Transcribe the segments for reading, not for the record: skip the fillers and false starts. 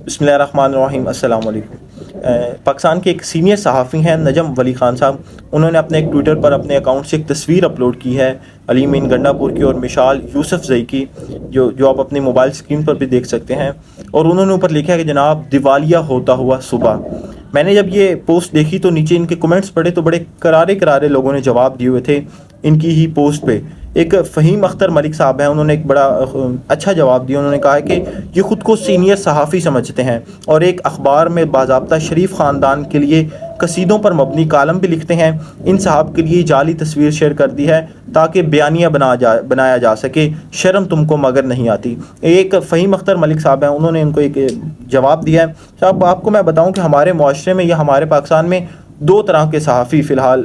बिस्मिल्लाहिर्रहमानिर्रहीम। अस्सलाम वालेकुम। पाकिस्तान के एक सीनियर सहाफ़ी हैं नजम वली ख़ान साहब। उन्होंने अपने एक ट्विटर पर अपने अकाउंट से एक तस्वीर अपलोड की है अली मीन गंडापुर की और मिशाल यूसुफजई की, जो आप अपनी मोबाइल स्क्रीन पर भी देख सकते हैं। और उन्होंने ऊपर लिखा है कि जनाब दिवालिया होता हुआ सुबह। मैंने जब ये पोस्ट देखी तो नीचे इनके कमेंट्स पढ़े तो बड़े करारे करारे लोगों ने जवाब दिए हुए थे इनकी ही पोस्ट पे। एक फ़हीम अख्तर मलिक साहब हैं, उन्होंने एक बड़ा अच्छा जवाब दिया। उन्होंने कहा है कि ये ख़ुद को सीनियर सहाफ़ी समझते हैं और एक अखबार में बाज़ाब्ता शरीफ ख़ानदान के लिए कसीदों पर मबनी कालम भी लिखते हैं। इन साहब के लिए जाली तस्वीर शेयर कर दी है ताकि बयानिया बनाया जा सके। शर्म तुमको मगर नहीं आती। एक फ़हीम अख्तर मलिक साहब हैं, उन्होंने इनको एक जवाब दिया है। साहब आपको मैं बताऊं कि हमारे मुआशरे में या हमारे पाकिस्तान में दो तरह के सहाफ़ी फ़िलहाल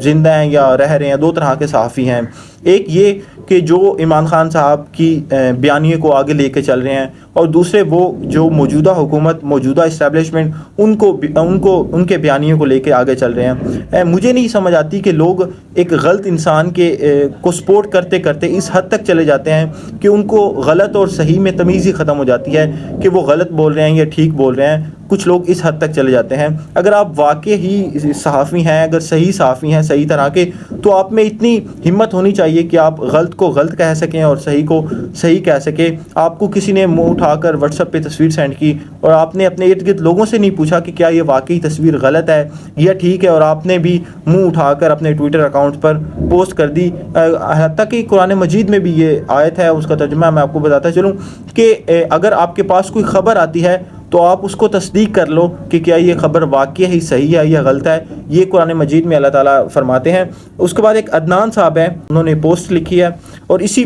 ज़िंदा हैं या रह रहे हैं। दो तरह के सहाफ़ी हैं। एक ये कि जो इमरान खान साहब की बयानिए को आगे लेके चल रहे हैं, और दूसरे वो जो मौजूदा हुकूमत, मौजूदा इस्टेब्लिशमेंट उनके बयानियों को लेके आगे चल रहे हैं। मुझे नहीं समझ आती कि लोग एक गलत इंसान को सपोर्ट करते करते इस हद तक चले जाते हैं कि उनको गलत और सही में तमीज़ ही ख़त्म हो जाती है कि वो गलत बोल रहे हैं या ठीक बोल रहे हैं। कुछ लोग इस हद तक चले जाते हैं। अगर आप वाकई ही सहाफ़ी हैं, अगर सही सहाफ़ी हैं सही तरह के, तो आप में इतनी हिम्मत होनी चाहिए कि आप गलत को गलत कह सकें और सही को सही कह सकें। आपको किसी ने मुंह उठाकर व्हाट्सएप पे तस्वीर सेंड की और आपने अपने इर्द गिर्द लोगों से नहीं पूछा कि क्या ये वाकई तस्वीर गलत है या ठीक है, और आपने भी मुंह उठाकर अपने ट्विटर अकाउंट पर पोस्ट कर दी। हत्ता कि कुरान मजीद में भी ये आयत है, उसका तर्जुमा मैं आपको बताता चलूँ कि अगर आपके पास कोई ख़बर आती है तो आप उसको तस्दीक कर लो कि क्या ये ख़बर वाकई ही सही है या गलत है। ये कुरान मजीद में अल्लाह ताला फरमाते हैं। उसके बाद एक अदनान साहब हैं, उन्होंने पोस्ट लिखी है और इसी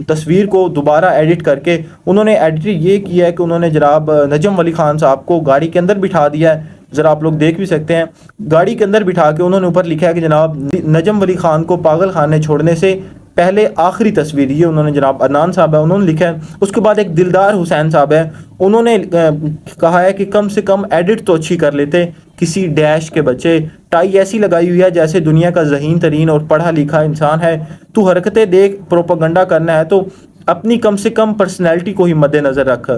तस्वीर को दोबारा एडिट करके उन्होंने एडिट ये किया है कि उन्होंने जनाब नजम वली ख़ान साहब को गाड़ी के अंदर बिठा दिया है। ज़रा आप लोग देख भी सकते हैं। गाड़ी के अंदर बिठा के उन्होंने ऊपर लिखा है कि जनाब नजम वली ख़ान को पागल खाने छोड़ने से पहले आखिरी तस्वीर, ये उन्होंने जनाब अदनान साहब है उन्होंने लिखा है। उसके बाद एक दिलदार हुसैन साहब है, उन्होंने कहा है कि कम से कम एडिट तो अच्छी कर लेते किसी डैश के बच्चे। टाई ऐसी लगाई हुई है जैसे दुनिया का ज़हीन तरीन और पढ़ा लिखा इंसान है। तू हरकतें देख, प्रोपेगेंडा करना है तो अपनी कम से कम पर्सनैलिटी को ही मद्देनज़र रख।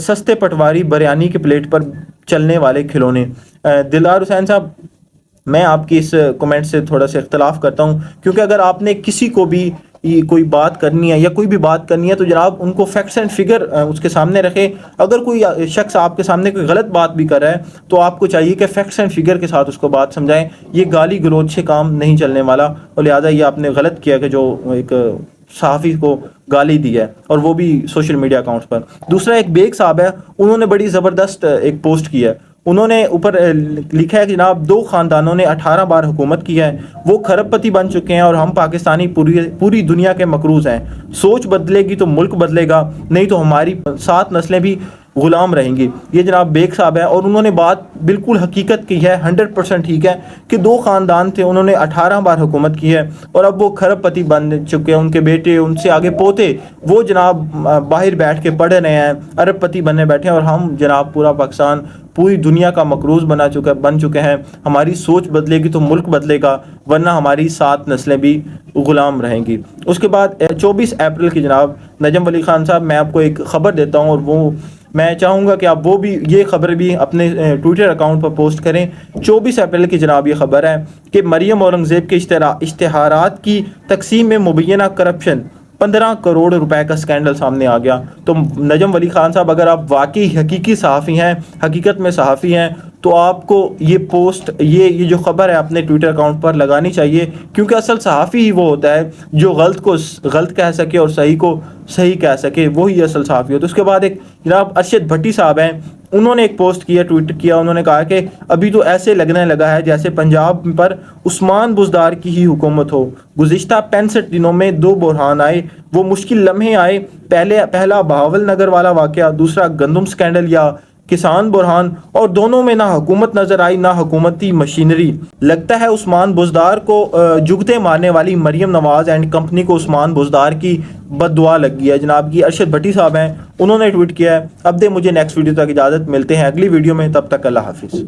सस्ते पटवारी बिरयानी के प्लेट पर चलने वाले खिलौने। दिलदार हुसैन साहब, मैं आपकी इस कमेंट से थोड़ा सा इख्तलाफ करता हूँ, क्योंकि अगर आपने किसी को भी कोई बात करनी है या कोई भी बात करनी है तो जनाब उनको फैक्ट्स एंड फिगर उसके सामने रखें। अगर कोई शख्स आपके सामने कोई गलत बात भी कर रहा है तो आपको चाहिए कि फैक्ट्स एंड फिगर के साथ उसको बात समझाएं। ये गाली गलौज से काम नहीं चलने वाला, और लिहाजा ये आपने गलत किया कि जो एक सहाफ़ी को गाली दी है, और वो भी सोशल मीडिया अकाउंट्स पर। दूसरा एक बेग साहब है, उन्होंने बड़ी ज़बरदस्त एक पोस्ट की है। उन्होंने ऊपर लिखा है कि जनाब दो ख़ानदानों ने 18 बार हुकूमत की है, वो खरबपति बन चुके हैं और हम पाकिस्तानी पूरी दुनिया के मकरूज़ हैं। सोच बदलेगी तो मुल्क बदलेगा, नहीं तो हमारी 7 नस्लें भी ग़ुलाम रहेंगी। ये जनाब बेग साहब है और उन्होंने बात बिल्कुल हकीकत की है, 100% ठीक है कि दो ख़ानदान थे, उन्होंने 18 बार हुकूमत की है और अब वो खरबपति बन चुके हैं। उनके बेटे, उनसे आगे पोते, वो जनाब बाहर बैठ के पढ़ रहे हैं, अरबपति बनने बैठे हैं, और हम जनाब पूरा पाकिस्तान पूरी दुनिया का मकरूज़ बन चुके हैं। हमारी सोच बदलेगी तो मुल्क बदलेगा, वरना हमारी 7 नस्लें भी ग़ुलाम रहेंगी। उसके बाद 24 अप्रैल की जनाब नजम वली ख़ान साहब, मैं आपको एक ख़बर देता हूँ और वो मैं चाहूँगा कि आप वो भी ये ख़बर भी अपने ट्विटर अकाउंट पर पोस्ट करें। 24 अप्रैल की जनाब ये ख़बर है कि मरियम औरंगज़ेब के इश्तिहारात की तकसीम में मुबैना करप्शन, 15 करोड़ रुपए का स्कैंडल सामने आ गया। तो नजम वली ख़ान साहब, अगर आप वाकई हकीकी सहाफ़ी हैं, हकीकत में सहाफ़ी हैं, तो आपको ये पोस्ट, ये जो ख़बर है अपने ट्विटर अकाउंट पर लगानी चाहिए, क्योंकि असल सहाफ़ी ही वो होता है जो गलत को गलत कह सके और सही को सही कह सके, वही असल सहाफ़ी होता है। उसके बाद एक जनाब अरशद भट्टी साहब हैं, उन्होंने एक पोस्ट किया, ट्वीट किया। उन्होंने कहा कि अभी तो ऐसे लगने लगा है जैसे पंजाब पर उस्मान बुज़दार की ही हुकूमत हो। गुज़िश्ता 65 दिनों में 2 बुरहान आए, वो मुश्किल लम्हे आए। पहला बहावल नगर वाला वाक़या, दूसरा गंदम स्कैंडल या किसान बुरहान, और दोनों में ना हुकूमत नजर आई ना हुकूमती मशीनरी। लगता है उस्मान बुज़दार को जुगते मारने वाली मरियम नवाज एंड कंपनी को उस्मान बुज़दार की बद्दुआ लग गई है। जनाब की अरशद भट्टी साहब हैं, उन्होंने ट्वीट किया है। अब दे मुझे नेक्स्ट वीडियो तक इजाज़त, मिलते हैं अगली वीडियो में, तब तक अल्लाह हाफिज़।